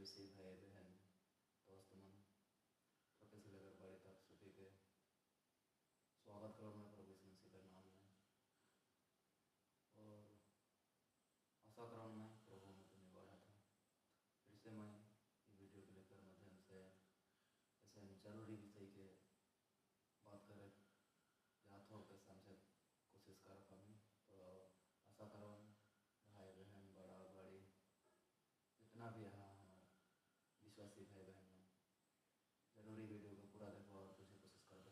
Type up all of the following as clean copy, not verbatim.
प्रियसी भाई बहन दोस्त मन सबके से लेकर बड़े तक सभी के स्वागत करो मैं प्रभु यीशु मसीह के नाम में। और आशा करो मैं प्रभु में तुम्हें बढ़ा था फिर से मैं ये वीडियो के लेकर माध्यम से ऐसे जरूरी विषय के बात करें जात हो के समझे कोशिश कर पाऊँ। तो आशा करो भाई बहन बड़ा बड़ी जितना भी यहाँ हमारे विश्वासी भाई बहन में जरूरी वीडियो को पूरा देखो और तुझे कोशिश कर दो।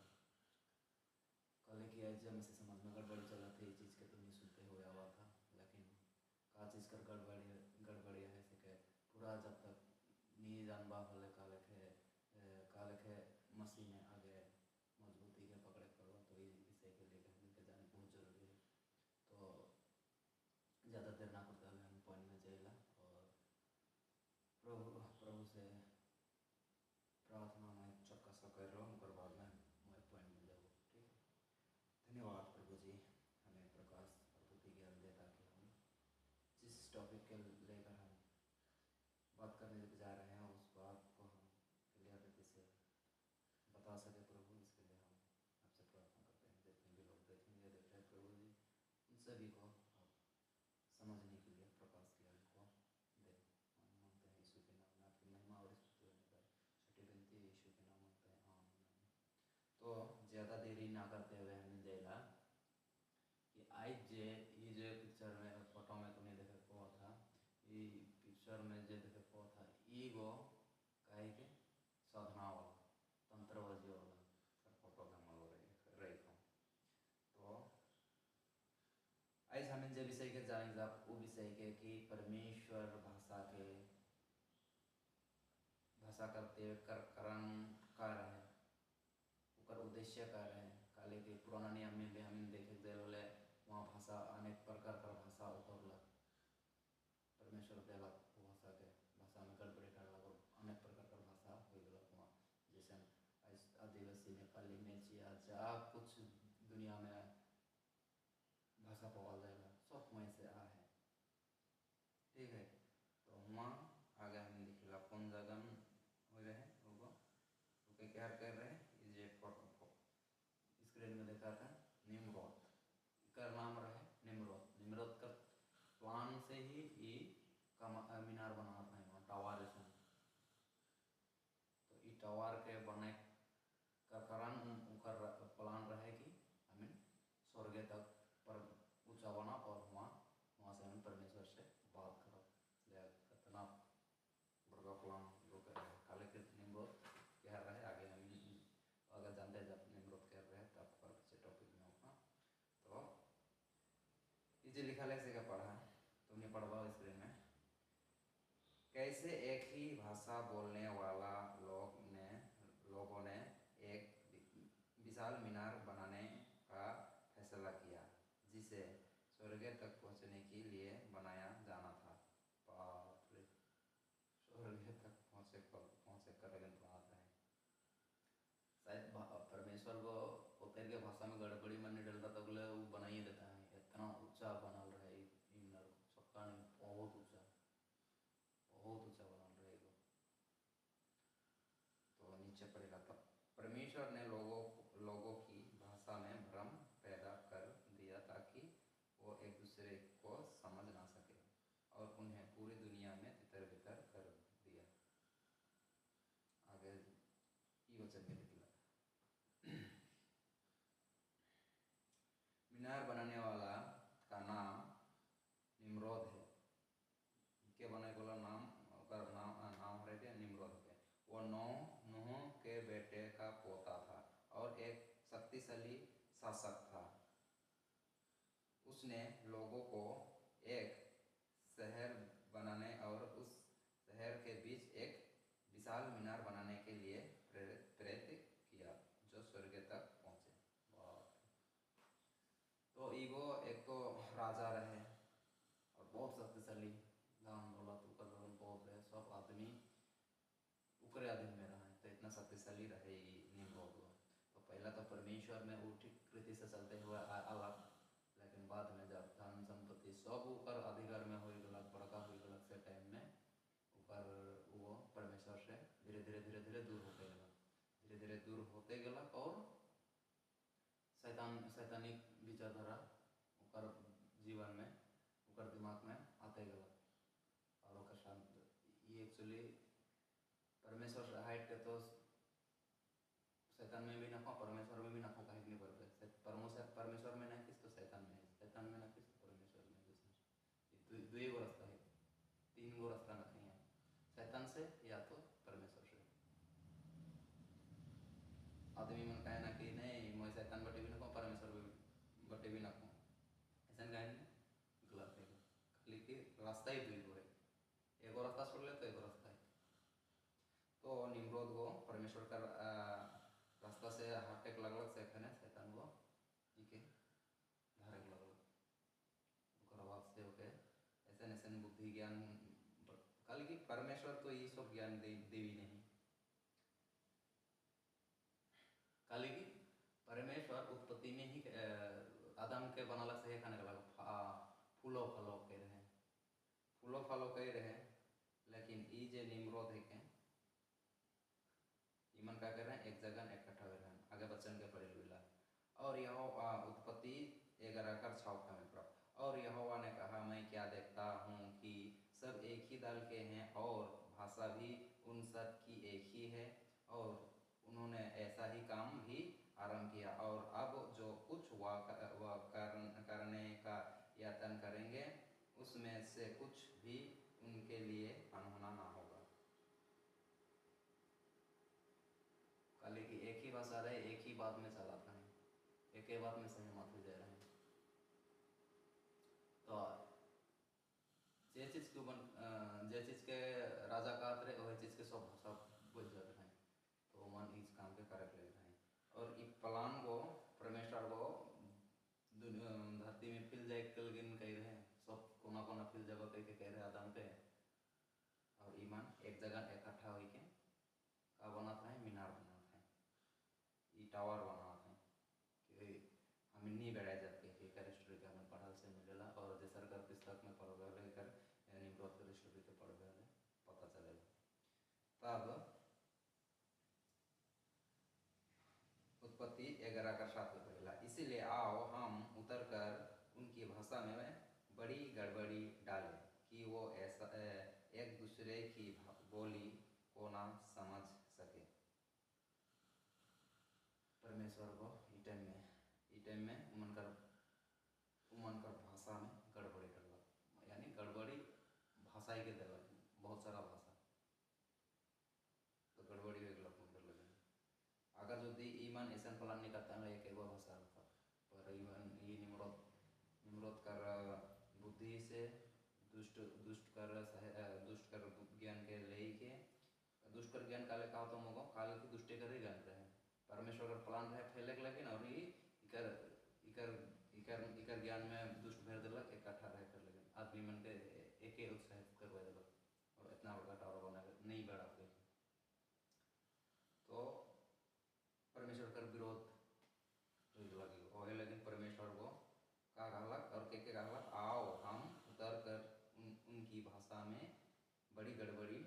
कल की आज जब से समझ में गड़बड़ी चल रही थी चीज़ के तुम नहीं सुनते हुए हुआ था, लेकिन का चीज़ कर गड़बड़ी है से पूरा जब तक नहीं जानबा भले का लेखे मसीह में आगे मजबूती के पकड़े करो। तो ये विषय के लिए हमके जाने बहुत जरूरी है। तो ज़्यादा देर ना करते हुए हम पॉइंट में जाएगा और प्रभु से प्रार्थना में चौकस कर रहा हूँ और बाद में मैं पॉइंट में जाऊँ। ठीक है, धन्यवाद प्रभु जी हमें प्रकाश और बुद्धि ज्ञान दे ताकि हम जिस टॉपिक के लेकर हम बात करने जा रहे हैं उस बात को हम क्लियरिटी से बता सके प्रभु। इसके लिए हम आपसे प्रार्थना करते हैं जितने भी लोग देखेंगे देख रहे हैं प्रभु जी उन सभी को आप समझने के लिए प्रकाश ज्ञान को दे। हम मांगते हैं यीशु के नाम में आपकी महिमा और स्तुति होने पर छठी विनती यीशु के नाम मांगते हैं आमीन। तो ज़्यादा देरी ना करते हुए हमने देखा कि आज जे ये जो पिक्चर में फोटो में तुमने देखे को था ये पिक्चर में जो देखे को था ईगो कहे के साधना वाला तंत्रवाजी वाला सर फोटो में हम रही था। तो आज हमें जो विषय के जानेंगे वो विषय के कि परमेश्वर भाषा करते करण कर रहे उकर उद्देश्य कर रहे हैं। काले के पुराना नियम में भी हम देखे बोले वहाँ भाषा अनेक प्रकार का भाषा उतरलक परमेश्वर देलक भाषा में गड़बड़ी करलक और अनेक प्रकार का भाषा हो गलक वहाँ जैसे आदिवासी नेपाली मेचिया जा कुछ दुनिया में भाषा पवाल जाएगा सब वहीं से आ है। ठीक है, तो वहाँ आगे हम दिखेला कौन जगह में हो रहे हैं वो क्या कर रहे हैं ये फोटो स्क्रीन में देखा था निम्रोद का नाम रहे निम्रोद का प्लान से ही ये मीनार बना है वहाँ टावर है। तो ये टावर के बने का कारण उनका प्लान रहे कि हमें स्वर्ग तक पर ऊंचा बना और वहाँ से हम परमेश्वर से बात करो इतना बड़ा प्लान जो कर रहे हैं। काले के निम्रोद कह रहे आगे हम अगर जानते जब निम्रोद कह रहे हैं तब पर से टॉपिक में होगा। तो ये लिखा है का पढ़ा तुमने पढ़वा स्क्रीन में कैसे एक ही भाषा बोलने वाला लोगों ने एक विशाल मीनार बनाने का फैसला किया जिसे स्वर्ग तक पहुंचने के लिए बनाया जाना था। बाप रे, स्वर्ग तक पहुँचे कर बात है। शायद परमेश्वर को उतर के भाषा में गड़बड़ी में नहीं डलता तो बोले वो बना ही देता है। इतना ऊंचा बना रहे मीनार सबका नहीं बहुत ऊंचा बना रहेगा। तो नीचे पड़ेगा तब परमेश्वर ने लोगों की भाषा में भ्रम पैदा कर दिया ताकि वो एक दूसरे को समझ ना सके और उन्हें पूरी दुनिया में तितर बितर कर दिया। आगे ये वचन में निकला मीनार बनाने वाला का नाम निम्रोद है। के बने वाला नाम रहे निम्रोद के वो नूह के बेटे का पोता था और एक शक्तिशाली शासक था। उसने लोगों को एक शहर बनाने और उस शहर के बीच एक विशाल मीनार बनाने के लिए प्रेरित किया जो स्वर्ग तक पहुँचे। तो ईगो एक तो राजा रहे और बहुत शक्तिशाली गांव दौलत उकर बहुत रहे सब आदमी उकरे अधीन में रहे तो इतना शक्तिशाली रहे निम्रोद। तो पहला तो परमेश्वर में वो ठीक रीति से चलते हुए अलग लेकिन बाद में जब धन संपत्ति सब ऊपर अधिकार में हो गलक बड़का हो गलक से टाइम में ऊपर वो धीरे दूर होते गला और शैतानिक विचारधारा ओकर जीवन में ओकर दिमाग में आते गला और ओकर शांत ये एक्चुअली परमेश्वर से हट के तो शैतान में भी नफा परमेश्वर में भी नफा कहीं नहीं बढ़ गए परमेश्वर में नहीं किस तो शैतान में नहीं किस तो परमेश्वर में किस दो गो रास्ता है 3 गो रास्ता नहीं है शैतान से या तो परमेश्वर से आदमी मन कहे ना कि नहीं मैं शैतान बटे भी ना कहूँ परमेश्वर बटे भी ना कहूँ ऐसा कहे नहीं गलत है खाली कि रास्ता ही 2 गो है एगो रास्ता छोड़ ले तो एगो रास्ता है तो निम्रोद को परमेश्वर का रास्ता से हटे लगलक से खने शैतान को इके धारे लगलक ओकर बाद से ओके ऐसे ऐसे बुद्धि ज्ञान खाली कि परमेश्वर तो ये सब ज्ञान देवी नहीं खाली कि परमेश्वर उत्पत्ति में ही आदम के बनाला से खाने लगा फूलो फलो कह रहे लेकिन ये जे निम्रोद है के इमन क्या कर रहे हैं एक जगह इकट्ठा हो रहे हैं आगे बच्चन के पढ़े हुए और यह उत्पत्ति 11:6 में प्राप्त और यहोवा ने कहा मैं क्या देखता हूँ कि सब एक ही दल के हैं और भाषा भी उन सब की एक ही है और उन्होंने ऐसा ही काम भी आरंभ किया और अब जो कुछ वह करने का यत्न करेंगे उसमें से कुछ भी उनके लिए अनहोना ना होगा खाली कि एक ही भाषा रहे एक ही बात में चलाता है एक ही बात में सहमत हो जा रहे हैं तो जे चीज के राजा कहते रहे वही चीज के सब भाषा बुझ जाते हैं तो मन इस काम के करे ले रहे हैं और इस प्लान को परमेश्वर को धरती में फिल जाए कल गिन कह रहे हैं सब कोना कोना फिल जगह कह रहे आदम पे और ईमान एक जगह इकट्ठा हो के का बनाता है मीनार बनाता है ये टावर बनाता है कि हम नहीं बैठा जाते कि कर स्टोरी का हमें पढ़ल से मिलेला और जे सरकार पुस्तक में पढ़ गए कर निम्रोद कर स्टोरी के पढ़ गए पता चलेगा तब उत्पत्ति 11:7 में पढ़ेला इसीलिए आओ हम उतर कर उनकी भाषा में बड़ी गड़बड़ी डालें कि वो ऐसा एक दूसरे की बोली को ना समझ सके परमेश्वर को ई टाइम में उमन कर भाषा में गड़बड़ी डल यानी गड़बड़ी भाषा ही के दिल बहुत सारा भाषा तो गड़बड़ी हो गया अगर जो ईमान ऐसा प्लान नहीं करता है एक एगो भाषा रहता पर ईमान ये निम्रोद कर बुद्धि से दुष्ट कर ज्ञान के ले के दुष्ट कर ज्ञान काले कहा तो मगो काले की दुष्टे कर ही ज्ञान रहे परमेश्वर का प्लान रहे फैले लेकिन और ये इकर ज्ञान में दुष्ट भेर दिलक इकट्ठा रह कर लेकिन आदमी मन के एक उत्साहित करवा दिलक और इतना बड़ा टावर बना नहीं बढ़ा के तो परमेश्वर का विरोध लगी वही लेकिन परमेश्वर को का कहलक और के कहलक आओ हम उतर कर उनकी भाषा में बड़ी गड़बड़ी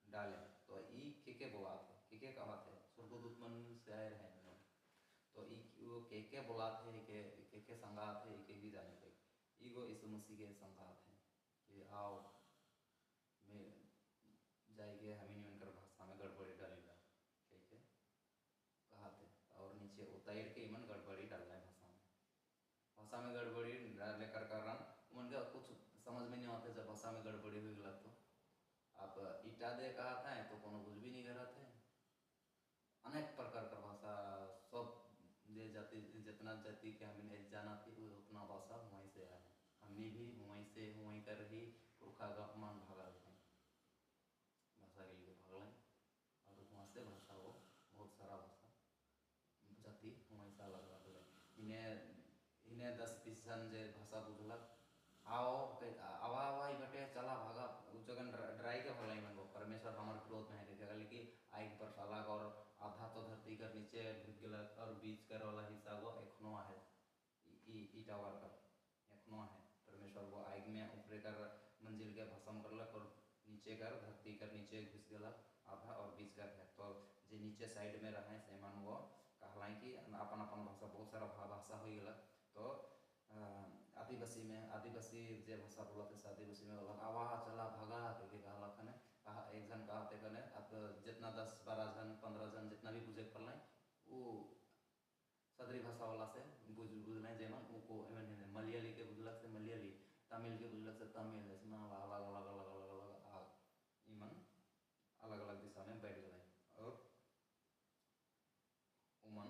डालें तो ई के बुलाते के कहते स्वर्गदूत मन से आए रहे तो वो के बुलाते के संगात है के भी जाने थे ईगो यीशु मसीह के संगात है कि आओ मैं जाएंगे हम ही उनकर भाषा में गड़बड़ी डालेगा के कहा थे और नीचे उतार के मन गड़बड़ी डालना है भाषा में गड़बड़ी डालने कर कारण उनका कुछ समझ में नहीं आते जब भाषा में गड़बड़ी हुई गलत तो आप ईटा दे कहा था तो कोनो कुछ भी नहीं कर रहे थे अनेक प्रकार का भाषा सब जे जाति जितना जाति के हमें जाना थी उतना भाषा वहीं से आया हमने भी वहीं कर ही पुरखा का मान भागा थे भाषा के लिए भाग लें और वहाँ से भाषा वो बहुत सारा भाषा जाति वहीं से अलग अलग इन्हें 10-20 जन जे भाषा बुझलक आओ आवा बटे चला भागा उस जगह ड्राई के भलाई मन परमेश्वर हमारे विरोध में है लेकिन आग पर अलग और आधा तो धरती कर नीचे ढुक गलक और बीच कर वाला हिस्सा वो एखनो है टावर का एखनो है परमेश्वर वो आग में ऊपरे कर मंजिल के भस्म करलक और नीचे नीचे कर धरती कर नीचे घुस गला आधा और बीच कर है तो जे नीचे साइड में रहे से मान वो कहलाई कि अपन अपन भाषा बहुत सारा भाषा हो गला तो आदिवासी में आदिवासी जे भाषा बोलते से आदिवासी में बोला आवा चला भगा के कहला खने कहा एक जन कहते कने अब जितना 10-12 जन 15 जन जितना भी बुझे पड़ल वो सदरी भाषा वाला से बुझल जेमन उको मलयाली के बुझलक से मलयाली तमिल के बुझलक से तमिल इसमें अलग अलग अलग अलग अलग अलग इमन अलग अलग दिशा में बैठ गए और उमन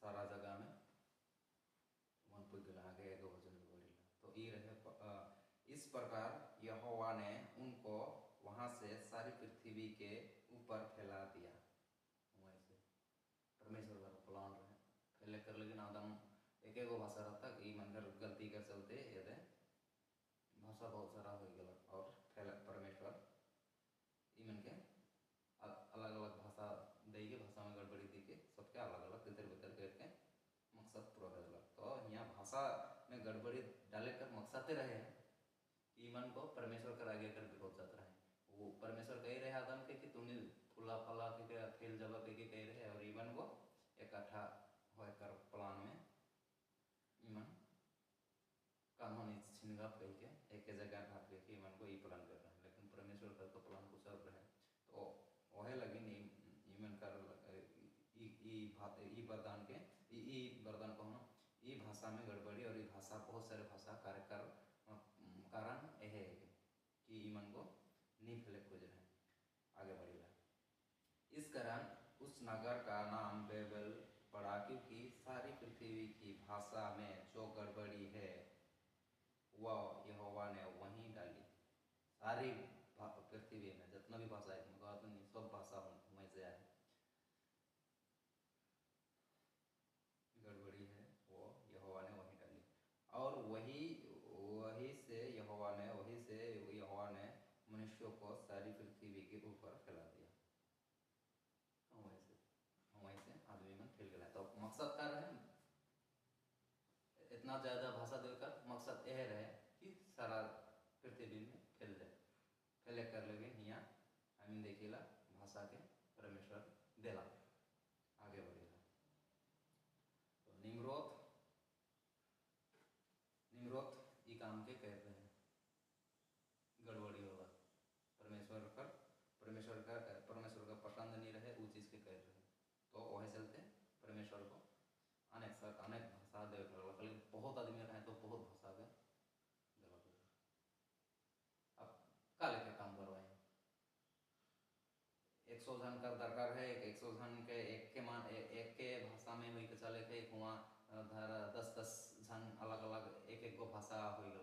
सारा जगह में उमन पुग गला आगे एगो वचन बोलिला तो ये रहे इस प्रकार यहोवा ने उनको वहां से सारी पृथ्वी के ऊपर फैला दिया। वहीं से परमेश्वर का प्लान रहे फैले कर लेकिन आदम एक एगो भाषा रहता कि मनकर गलती के चलते यदि भाषा बहुत सारा हो गया और फैल परमेश्वर इमन के अलग अलग भाषा दे के भाषा में गड़बड़ी दी के सबके अलग अलग तितर बितर करके मकसद पूरा कर दिला तो यहाँ भाषा में गड़बड़ी डाले कर मकसद रहे कि मन को परमेश्वर कर आगे कर विरोध जाता रहे वो परमेश्वर कह रहे आदम के कि तुमने फूला फला के फेल जब के कह रहे और ईमन को इकट्ठा होकर प्लान में ईमन कानूनी छिनगा कह के एक जगह ढाक के ईमन को ई प्लान कर रहे हैं लेकिन परमेश्वर का तो प्लान कुछ और रहे तो वह लगी ईमन कर ई वरदान के ई वरदान को ना ई भाषा में गड़बड़ी और ई भाषा बहुत सारे भाषा कार्य कारण यह है कि ईमन को नहीं फैले खोज रहे आगे बढ़ेगा। इस कारण उस नगर का नाम बेबल पड़ा क्योंकि सारी पृथ्वी की भाषा में जो गड़बड़ी है वह यहोवा ने वहीं डाली। सारी पृथ्वी में जितना भी भाषा है सब भाषा वहीं से आए गड़बड़ी है वो यहोवा ने वहीं डाली और वही से यहोवा ने मनुष्यों को सारी पृथ्वी के ऊपर फैला दिया। वहीं से आदमी में फैल गया तो मकसद क्या रहे इतना ज़्यादा भाषा देकर मकसद यह रहे कि सारा पृथ्वी में फैल जाए फैले कर लगे यहाँ हमें देखिएला भाषा के परमेश्वर देला आगे बढ़ेगा। तो निम्रोत ये काम के कहते हैं गड़बड़ी होगा परमेश्वर का पसंद नहीं रहे वो चीज़ के कह रहे तो वही चलते परमेश्वर को अनेक भाषा दे लेकिन बहुत आदमी रहे तो बहुत भाषा के गलत अब का लेके काम करवाए 100 जन का दरकार है 100 जन के एक के भाषा में हुई के चले थे वहाँ धर 10 जन अलग अलग एक गो भाषा हो गया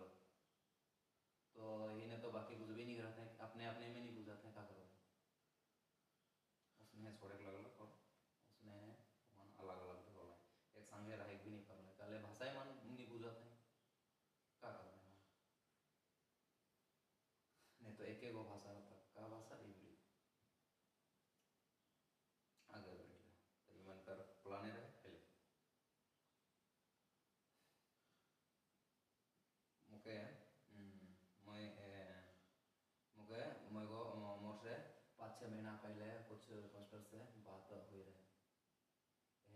तो इन्हें तो बाकी कुछ भी नहीं रहते अपने अपने में नहीं बुझाते क्या करोगे उसने छोड़े अलग और उसने मन अलग अलग बोला एक संगे रहे भी नहीं करना कल भाषा ही मन नहीं बुझाते क्या करना है नहीं तो एक गो भाषा रहता का भाषा इमली आगे बढ़ेगा तो मन कर प्लाने रहे पहले मुके मुझे मोर से 5-6 महीना पहले कुछ मास्टर से बात हुई रहे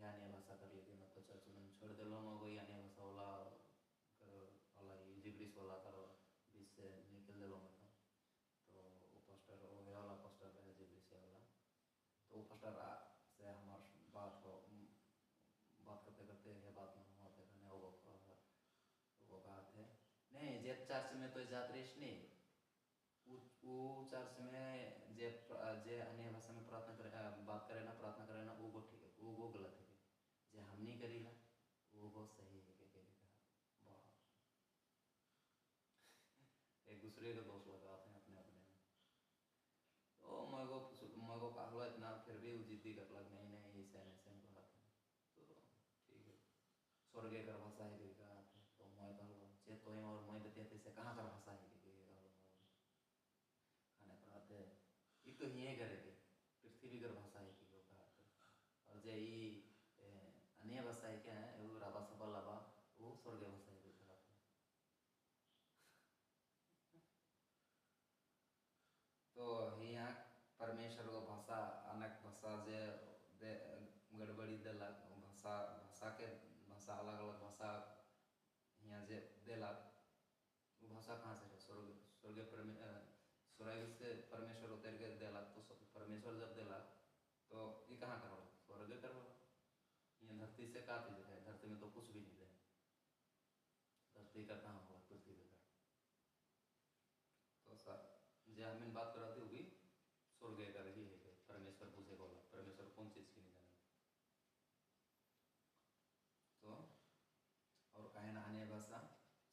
यानी भाषा कर ली थी मैं तो चर्च में छोड़ दिलो मैं वही यानी भाषा वाला कर वाला जिब्रिश वाला कर बीच से निकल दिलो मैं तो वो पास्टर वो वाला पास्टर है जिब्रिश वाला तो वो पास्टर से हमारे बात करते करते ये बात में होते रहने वो कहा थे नहीं जे चर्च में तो जात रहीश नहीं वो चर्च में जे अन्य भाषा में प्रार्थना करे बात करे ना प्रार्थना करे ना वो ठीक है वो गलत है जे हम नहीं करी ना वो सही है के वाह एक दूसरे के दोस्त लगाते हैं अपने अपने में तो मैं को कहलो इतना फिर भी वो जिद्दी कर लग नहीं ऐसे को आते हैं तो ठीक है स्वर्गीय कर भाषा है तो मैं कहलो जे तो और मैं देते से कहाँ कर भाषा है खाने पढ़ाते ये तो यही करेगी पृथ्वी कर भाषा है कि और जे अन्य भाषा है क्या है वो राबा सफा लाबा वो स्वर्गीय भाषा है तो परमेश्वर को भाषा अनेक भाषा जे दे गड़बड़ी देलक भाषा भाषा के भाषा अलग अलग भाषा यहाँ जे देलक वो भाषा कहाँ से है? स्वर्ग से परमेश्वर उतर के देलक तो परमेश्वर जब देलक तो ये कहाँ करवा स्वर्ग करवा यहाँ धरती से का चीज है? धरती में तो कुछ भी नहीं है। धरती का कहाँ हुआ पृथ्वी का? तो सर जो हमें बात कर रहे थे वो भी स्वर्ग का ही है। परमेश्वर पूछे बोला परमेश्वर कौन चीज की नहीं जाने तो और कहे ना अन्य भाषा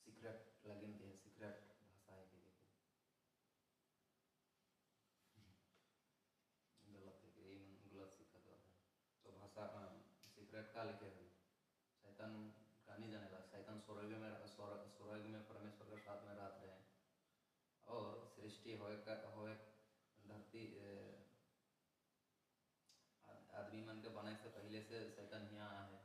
सीक्रेट लगिन के सीक्रेट भाषा है कि गलत है कि गलत सीखा तो है तो भाषा सीक्रेट का लिखे है शैतान का नहीं जाने लगा। शैतान स्वर्ग में परमेश्वर के साथ में रहते हैं और सृष्टि होए धरती आदमी मन के बनाए से पहले से शैतान यहाँ है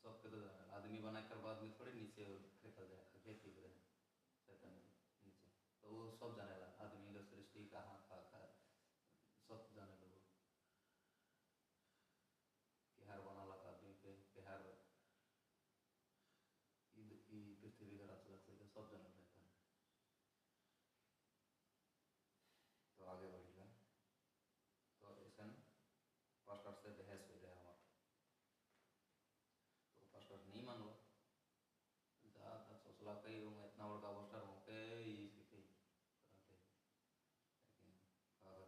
सबके तो आदमी बनाए कर बाद में थोड़े नीचे फेंका जाए फेंक रहे शैतान नीचे तो वो सब जाने लगा आदमी का सृष्टि कहाँ का सब जाने लगे बिहार बना लगा आदमी के बिहार पृथ्वी का राज लग सब जाने रहता है तो आगे बढ़ेगा तो ऐसा पास्टर से बहस हो रहा हमारा तो पास्टर नहीं मान लो जा तक सोचला कई मैं इतना बड़ा पास्टर हूँ के सीखे कराते लेकिन अगर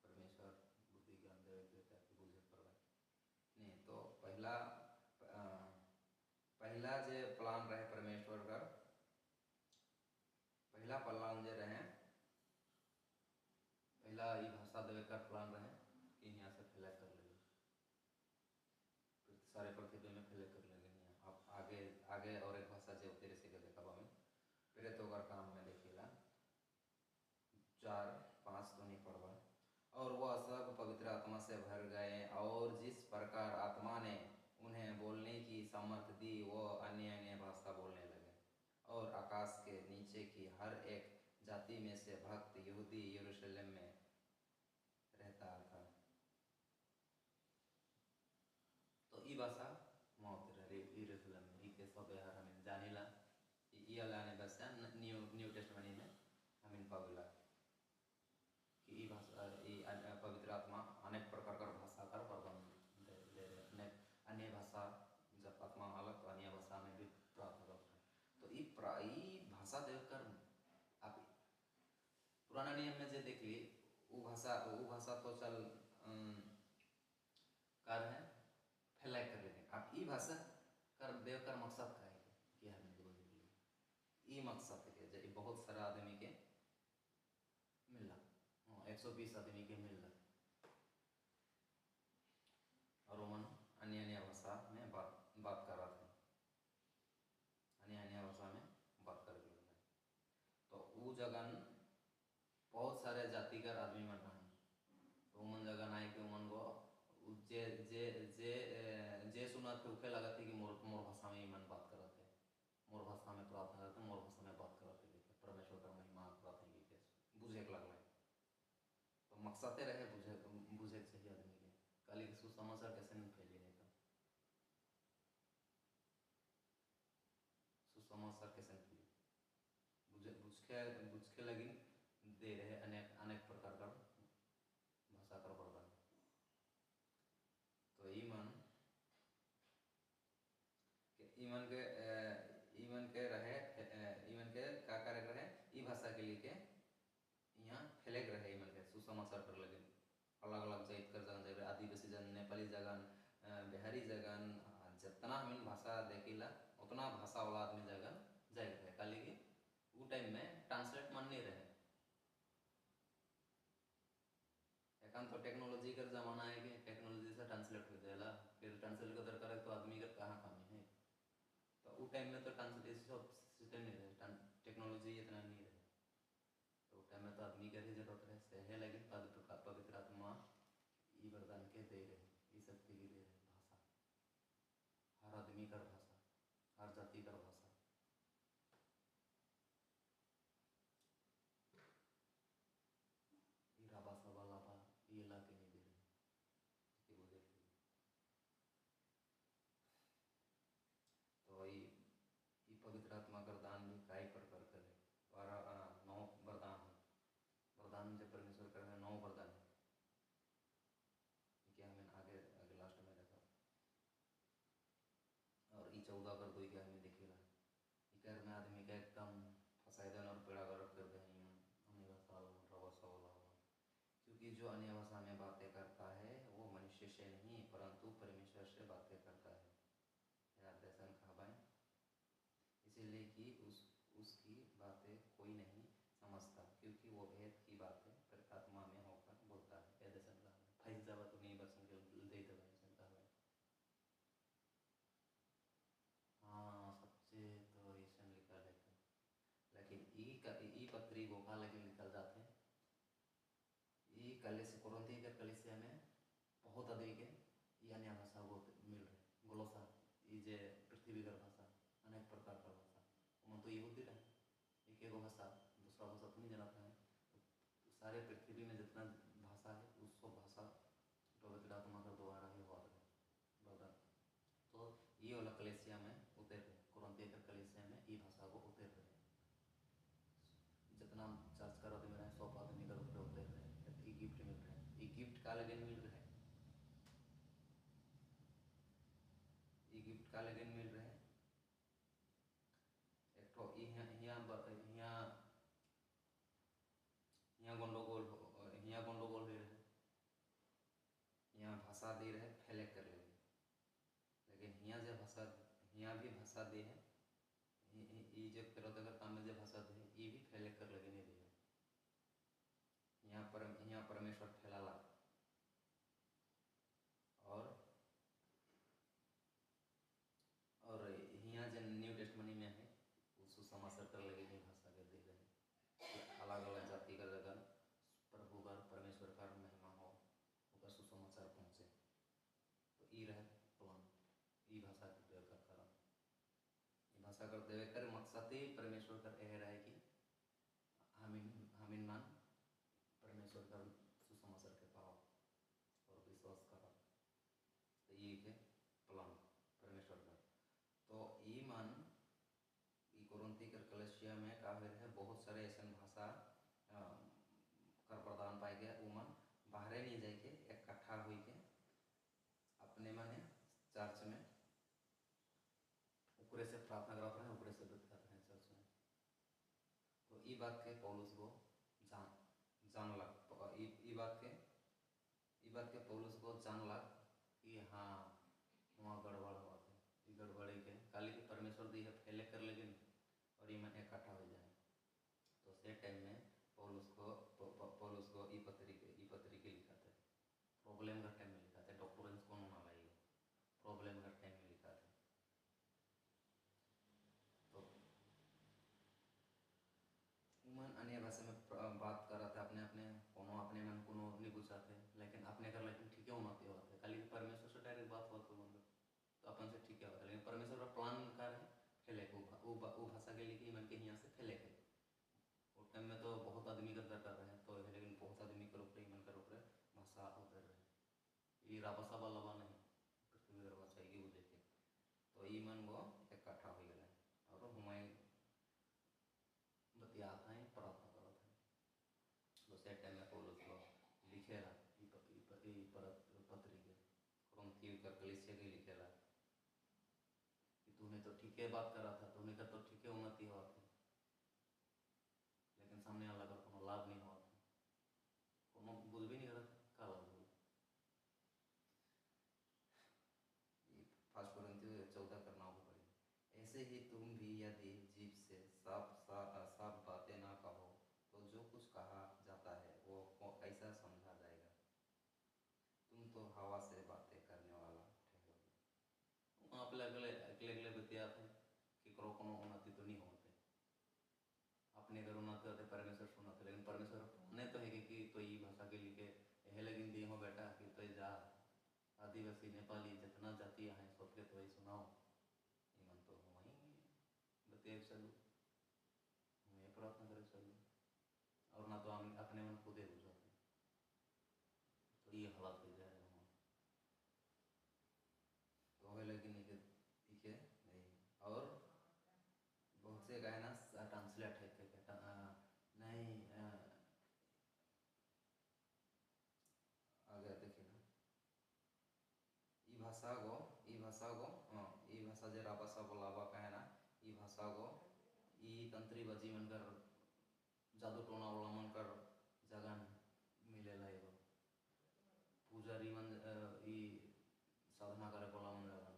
परमेश्वर बुद्धि ज्ञान दे ताकि बुझे पड़े नहीं तो पहला जे प्लान रहे परमेश्वर का पहला प्लान जे रहे पहला ये भाषा देवे का प्लान रहे कि यहाँ से फैला कर लेंगे सारे पृथ्वी में फैले कर लेंगे अब आगे आगे और एक भाषा जो तेरे से देखा हमें फिर तो कर काम में देखिएगा 4-5 तो नहीं पड़वा और वह सब पवित्र आत्मा से भर गए और जिस प्रकार आत्मा ने उन्हें बोलने की सामर्थ्य दी वो अन्य अन्य भाषा बोलने लगे और आकाश के नीचे की हर एक जाति में से भक्त यहूदी यरूशलेम में रहता था तो ये भाषा मौत रहे यरूशलेम में के सब यार हमें जानेला ये लाने बस न्यू टेस्टमेंट में हमें पावेला कि ये भाषा ये पवित्र आत्मा अनेक प्रकार का भाषा का प्रबंध दे रहे अन्य भाषा जब आत्मा अलग तो अन्य भाषा में भी प्राप्त करता है तो ये भाषा देखकर आप पुराना नियम में जो देखिए वो भाषा तो चल कर है फैलाए कर लेंगे आप ये भाषा कर देवकर मकसद का है कि हमें बोलने के लिए ये मकसद है कि बहुत सारा आदमी के मिला 120 आदमी के मिल रहा और रोमन अन्य अन्य भाषा में बात कर रहा था अन्य अन्य भाषा में बात कर रहा था तो वो जगह बहुत सारे जातिगत आदमी मन रहे तो मन जगह ना कि मन को जे जे जे जे सुना थे उखे लगा थे कि मोर भाषा में मन बात कर रहे थे मोर भाषा में प्रार्थना करते मोर भाषा में बात कर रहे थे परमेश्वर का महिमा प्रार्थना की बुझे लग रहा है तो मकसद रहे बुझे चाहिए आदमी के कल सुसमाचार कैसे नहीं फैले रहेगा सुसमाचार कैसे नहीं फैले बुझ के लगी दे रहे अनेक अनेक प्रकार का भाषा का प्रदान तो ईमन के रहे ईमन के का कार्य रहे ई भाषा के लिए के यहाँ फैलेक रहे ईमन के सुसमाचार कर लगे अलग अलग जात कर जगह आदिवासी जन नेपाली जगन बिहारी जगन जितना हम भाषा देखिला उतना भाषा वाला आदमी जगह जाए रहे खाली कि वो टाइम में ट्रांसलेट मन नहीं रहे एकांत तो टेक्नोलॉजी का जमाना है कि टेक्नोलॉजी से ट्रांसलेट कर देला फिर ट्रांसलेट का दरकार है तो आदमी का कहाँ कमी है तो वो टाइम में तो ट्रांसलेट सब सिस्टम नहीं रहे टेक्नोलॉजी इतना नहीं रहे तो टाइम में तो आदमी का ही जरूरत है सहे लगे पवित्र आत्मा ये वरदान के दे रहे ये शक्ति की दे रहे भाषा हर आदमी का भाषा हर जाति का भाषा 14 कर दो क्या हमें देखिएगा इकर में आदमी का एकदम फसायदन और पेड़ा गरब कर दे अन्य भाषा वाला क्योंकि जो अन्य भाषा में बातें करता है वो मनुष्य से नहीं परंतु परमेश्वर से बातें करता है यार दर्शन खाबाएं इसीलिए कि उसकी बातें कोई नहीं समझता क्योंकि वो भेद की बातें आत्मा में होकर बोलता है ये दर्शन का फैजा बात नहीं बसन के दे दे दर्शन का हाँ सच्चे तो ऐसा लिखा लेकिन ई पत्री गोखा लेकिन निकल जाते हैं ई कले से कुरंती के कले से हमें बहुत अधिक है ये अन्य भाषा बहुत मिल रहे गोलोसा ये जे पृथ्वी का भाषा अनेक प्रकार का भाषा उन तो ये होती रहे एक भाषा दूसरा भाषा तो नहीं जानता है तो सारे पृथ्वी में जितना भाषा है उस सब भाषा पवित्र आत्मा का द्वारा ही हुआ है तो ये वाला कलेसिया में उतर रहे कुरंती के कलेसिया में ये भाषा को उतर रहे जितना चर्च का आदमी रहे 100 आदमी का उतर रहे गिफ्ट मिल रहा है ये गिफ्ट का लगन मिल रहा है ये गिफ्ट का लगन मिल रहा है एक तो यहाँ गंडगोल हो रहे यहाँ भाषा दे रहे फैले कर ले लेकिन यहाँ जो भाषा यहाँ भी भाषा दे है ये जो पेरोदगरता में जो भाषा दे ये भी फैले कर लगे नहीं दे यहाँ परमेश्वर फैलाला और यहाँ जो न्यू टेस्टमनी में है उसको समाचार कर लगे नहीं भाषा के दे रहे अलग अलग जाति का जगह प्रभु का परमेश्वर का महिमा हो उसका सुसमाचार पहुँचे तो ये रहे प्लान ये भाषा के प्रयोग कर ये भाषा कर देवे कर मकसद ही परमेश्वर कर यह रहे कि हमिन मान परमेश्वर का सुसमाचार के पाओ और विश्वास करो तो ये है प्लान परमेश्वर का तो ये मान कुरंती के कलशिया में काफी है बहुत सारे ऐसे भाषा कर प्रदान पाए गया वो मन बाहर नहीं जाके इकट्ठा हुई के अपने माने चर्च में ऊपरे से प्रार्थना करते हैं ऊपरे से व्रत करते हैं चर्च में तो ये बात के पौलुस को जान लग ये बात के पौलुस को जान लग कि हाँ वहाँ गड़बड़ हुआ था ये गड़बड़ी के काली के परमेश्वर दी है फैले कर लेकिन और ये मन इकट्ठा हो जाए तो से टाइम में पौलुस को ई पत्री के लिखा था प्रॉब्लम का टाइम में लिखा था डॉक्टरेंस कौन होना लाइए प्रॉब्लम का टाइम में लिखा था तो मन अन्य भाषा में बात कर रहा था अपने अपने मन को नहीं बुझाते लेकिन अपने का लेकिन ठीक है होना होता है खाली परमेश्वर से डायरेक्ट बात हुआ तो अपन से ठीक है होता है लेकिन परमेश्वर का प्लान का है फैले वो भाषा के लिए कि मन के यहाँ से फैले के उस टाइम में तो बहुत आदमी का दरकार है तो लेकिन बहुत आदमी के ऊपर मन कर ऊपर भाषा उतर रहे ये राबसा वाला नहीं पृथ्वी का भाषा ये देखे तो ये मन वो इकट्ठा हो गया और हमारे बतिया था प्रार्थना करा था तो से टाइम में पौलुस को लिखेला पत्री के कुरंती का कलीसिया के लिखेला कि तूने तो ठीक है बात करा था तूने का तो ठीक है उन्नति हुआ थी लेकिन सामने वाला का कोनो लाभ नहीं हुआ था कोनो बुझ भी नहीं करा था का लाभ हुआ फर्स्ट कुरिन्थियों 14 करना होगा पड़ेगा ऐसे ही तुम भी यदि जीभ से साफ बातें ना कहो तो जो कुछ कहा जाता है वो कैसा समझा जाएगा तुम तो हवा से बातें करने वाला ठहरोगे आप अगले बतियाते हैं कि करो कोनो उन्नति तो नहीं होते अपने घर उन्नति होते परमेश्वर सुनाते लेकिन परमेश्वर ने तो है कि तो ये भाषा के लिए यह लेकिन दी हो बेटा कि तो जा आदिवासी नेपाली जितना जाति है सबके तो वही सुनाओ ये मन तो वहीं बतिया चलू मैं प्रार्थना करे चलू और ना तो हम अपने मन खुद ही बुझाते तो ये हालात हो जाए तो है लेकिन ठीक है नहीं और बहुत से गायना ट्रांसलेट है नहीं आगे देखिए ना ई भाषा को भाषा जे रापासा बोलावा कहना ई भाषा को ई तंत्री बजी मनकर जादू टोना वाला मनकर जगह मिलेला एगो पुजारी मन ई साधना करे वाला मन जगह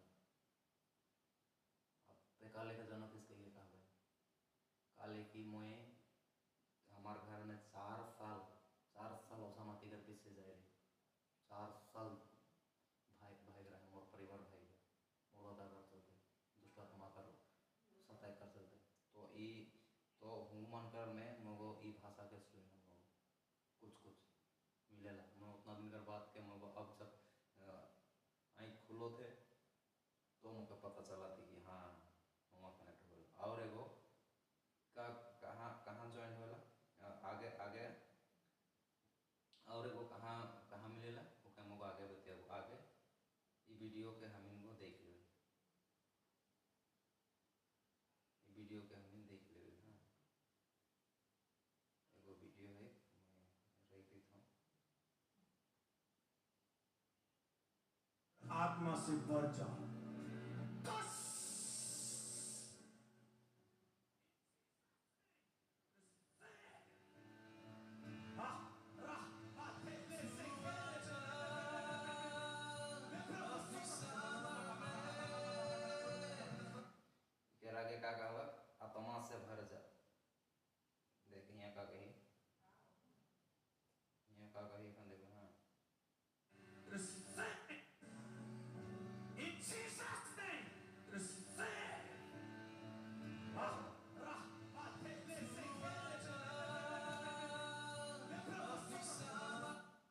ते काले के जनक इसके ये कहा काले की मोए हमार घर में 4 साल ओसामाती कर पीछे जाए 4 साल भाई भाई रहे मोर परिवार भाई मोर दादा चलते दुष्टात्मा कर सताय कर चलते तो ई तो हुमान कर में मगो ई भाषा के सुन कुछ मिलेला मैं उतना दिन कर बात के मगो अब जब आँख खुलो थे तो मुझे पता चला थी कि हाँ ममा कनेक्ट हो और एगो का कहाँ ज्वाइन होला आगे आगे और एगो कहाँ मिलेला ओके मगो आगे बताओ आगे ई वीडियो के हम इनको देख ले वीडियो के हम देख ले हाँ एगो वीडियो है मैं रख देता हूँ आत्मा से बढ़ जाओ आगे का कहा आत्मा से भर जा देख यहाँ का कही देखो हाँ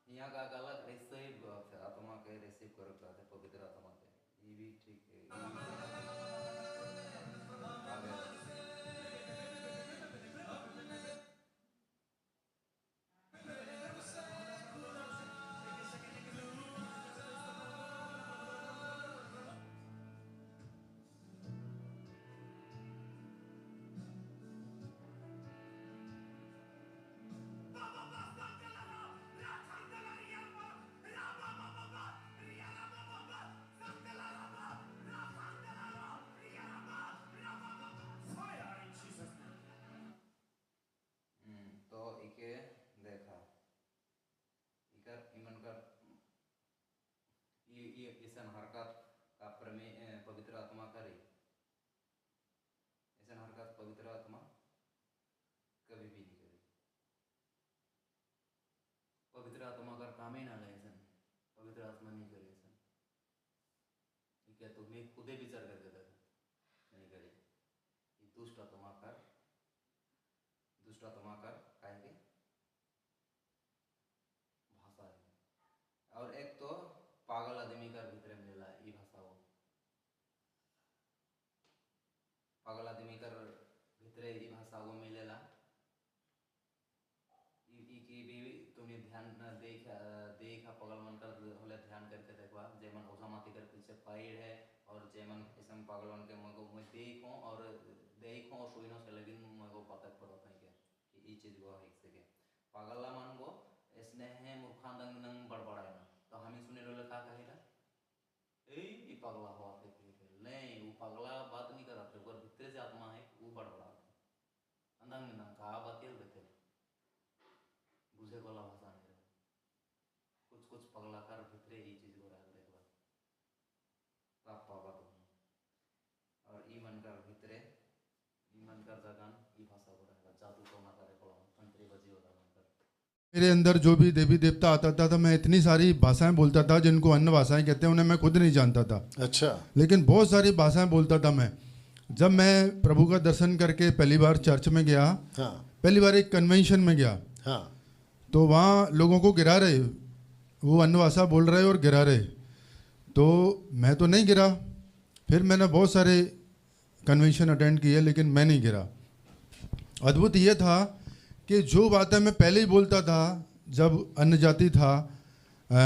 यहाँ का गलत ऐसे ही आत्मा के रिसीव कर पवित्र आत्मा के ये भी ठीक है देखा इकर इमन कर ये ऐसा हरकत का पवित्र आत्मा करे ऐसा हरकत पवित्र आत्मा कभी भी नहीं करे पवित्र आत्मा का काम ही ना ले ऐसा पवित्र आत्मा नहीं करे ऐसा ठीक है तो मैं खुदे विचार कर देता नहीं करे ये दुष्ट आत्मा कर काहे के और एक तो पागल आदमी का भीतर मिलेला ई भाषा वो पागल आदमी का भीतर ई भाषा वो मिलेला ई की भी तुम्हें ध्यान देखा पागल मन कर होले ध्यान करके देखवा जेमन ओसामाती कर पीछे पाइड है और जेमन इसम पागल मन के मगो मैं देखो और सुइनो से लेकिन मगो पता पड़ता है कि ई चीज वो है सके पागल मन को इसने है मूर्खांदंग नंग बड़बड़ाए ना तो हमें सुने रोले का कहेला ए पगला हुआ थे नहीं वो पगला बात नहीं कर रहा ऊपर भीतर से आत्मा है वो बड़बड़ा अंदंग ना कहा बातें बेटे बुझे वाला भाषा नहीं रहा कुछ पगला कर भीतर ये चीज हो रहा है देखो पाप पापा तो और ई मन कर भीतर ई मन कर जगन ई भाषा हो रहा है जादू तो ना करे कोला तंत्री बजी होता मेरे अंदर जो भी देवी देवता आता था मैं इतनी सारी भाषाएं बोलता था जिनको अन्य भाषाएं कहते हैं उन्हें मैं खुद नहीं जानता था। अच्छा। लेकिन बहुत सारी भाषाएं बोलता था मैं। जब मैं प्रभु का दर्शन करके पहली बार चर्च में गया, हाँ। पहली बार एक कन्वेंशन में गया, हाँ। तो वहाँ लोगों को गिरा रहे, वो अन्य भाषा बोल रहे और गिरा रहे, तो मैं तो नहीं गिरा। फिर मैंने बहुत सारे कन्वेंशन अटेंड किए लेकिन मैं नहीं गिरा। अद्भुत ये था कि जो बातें मैं पहले ही बोलता था जब अन्य जाति था,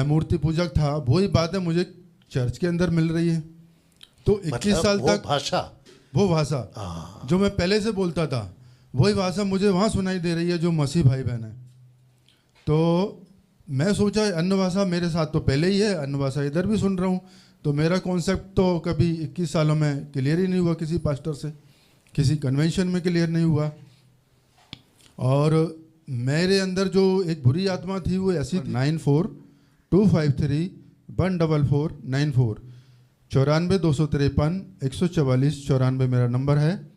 मूर्ति पूजक था, वही बातें मुझे चर्च के अंदर मिल रही है। तो 21 साल तक वो भाषा जो मैं पहले से बोलता था वही भाषा मुझे वहाँ सुनाई दे रही है जो मसीह भाई बहन है। तो मैं सोचा अन्य भाषा मेरे साथ तो पहले ही है, अन्य भाषा इधर भी सुन रहा हूँ, तो मेरा कॉन्सेप्ट तो कभी 21 सालों में क्लियर ही नहीं हुआ किसी पास्टर से, किसी कन्वेंशन में क्लियर नहीं हुआ। और मेरे अंदर जो एक बुरी आत्मा थी वो ऐसी 9425314494 94 253 144 94 मेरा नंबर है।